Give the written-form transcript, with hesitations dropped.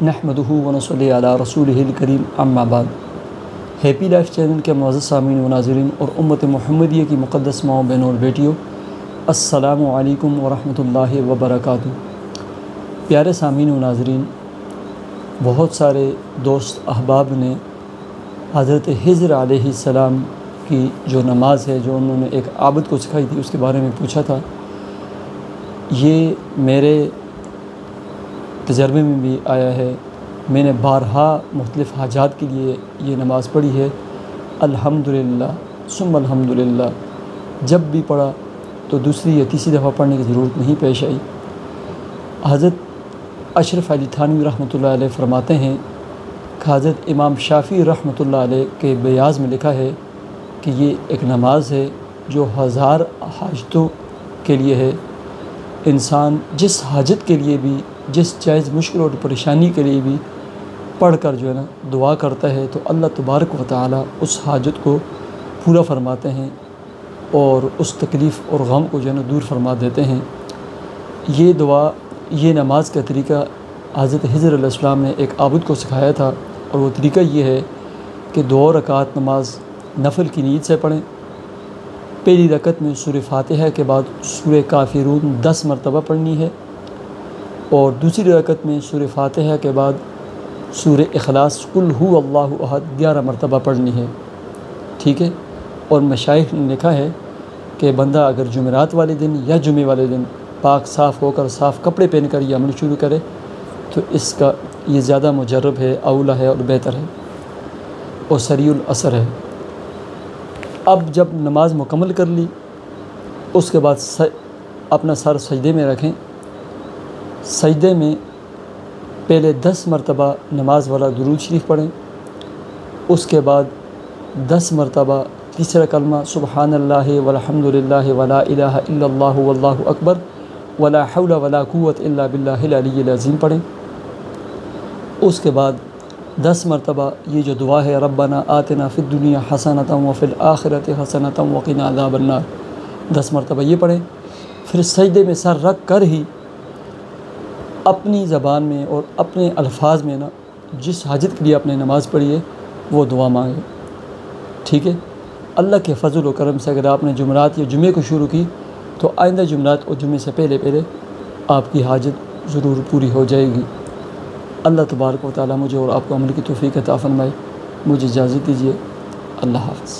نحمدہ ونصلی علی رسولہ الکریم اما بعد۔ ہیپی لائف چینل کے معزز سامعین و ناظرین اور امت محمدیہ کی مقدس ماؤں بہنوں اور بیٹیوں، السلام علیکم ورحمۃ اللہ وبرکاتہ۔ پیارے سامعین و ناظرین، بہت سارے دوست احباب نے حضرت خضر علیہ السلام کی جو نماز ہے، جو انہوں نے ایک عابد کو سکھائی تھی، اس کے بارے میں پوچھا تھا۔ یہ میرے تجربے میں بھی آیا ہے، میں نے بارہا مختلف حاجات کے لیے یہ نماز پڑھی ہے، الحمدللہ ثم الحمدللہ۔ جب بھی پڑھا تو دوسری یا تیسری دفعہ پڑھنے کی ضرورت نہیں پیش آئی۔ حضرت اشرف علی تھانوی رحمۃ اللہ علیہ فرماتے ہیں کہ حضرت امام شافعی رحمۃ اللہ علیہ کے بیاض میں لکھا ہے کہ یہ ایک نماز ہے جو 1000 حاجتوں کے لیے ہے۔ انسان جس حاجت کے لیے بھی، جس جائز مشکل اور پریشانی کے لیے بھی پڑھ کر جو ہے نا دعا کرتا ہے تو اللہ تبارک و تعالی اس حاجت کو پورا فرماتے ہیں اور اس تکلیف اور غم کو جو ہے نا دور فرما دیتے ہیں۔ یہ دعا، یہ نماز کا طریقہ حضرت خضر علیہ السلام نے ایک عابد کو سکھایا تھا، اور وہ طریقہ یہ ہے کہ 2 رکعت نماز نفل کی نیت سے پڑھیں۔ پہلی رکعت میں سورہ فاتحہ کے بعد سورہ کافرون 10 مرتبہ پڑھنی ہے، اور دوسری رکعت میں سورہ فاتحہ کے بعد سورہ اخلاص قل هو اللہ احد 11 مرتبہ پڑھنی ہے، ٹھیک ہے۔ اور مشائخ نے لکھا ہے کہ بندہ اگر جمعرات والے دن یا جمعے والے دن پاک صاف ہو کر، صاف کپڑے پہن کر یہ عمل شروع کرے تو اس کا یہ زیادہ مجرب ہے، اولا ہے اور بہتر ہے اور سریع الاثر ہے۔ اب جب نماز مکمل کر لی، اس کے بعد اپنا سر سجدے میں رکھیں۔ سجدے میں پہلے 10 مرتبہ نماز والا درود شریف پڑھیں، اس کے بعد 10 مرتبہ تیسرا کلمہ سبحان اللہ والحمد للہ ولا الہ الا اللہ واللہ اکبر ولا حول ولا قوت الا باللہ العلی العظیم پڑھیں۔ اس کے بعد 10 مرتبہ یہ جو دعا ہے ربنا آتنا فی الدنیا حسنۃ وفی الآخرۃ حسنۃ وقنا عذاب النار، 10 مرتبہ یہ پڑھیں۔ پھر سجدے میں سر رکھ کر ہی اپنی زبان میں اور اپنے الفاظ میں نا جس حاجت کے لیے آپ نے نماز پڑھی ہے وہ دعا مانگے، ٹھیک ہے۔ اللہ کے فضل و کرم سے اگر آپ نے جمعرات یا جمعے کو شروع کی تو آئندہ جمعرات اور جمعے سے پہلے آپ کی حاجت ضرور پوری ہو جائے گی۔ اللہ تبارک و تعالی مجھے اور آپ کو عمل کی توفیق عطا فرمائے۔ مجھے اجازت دیجیے، اللہ حافظ۔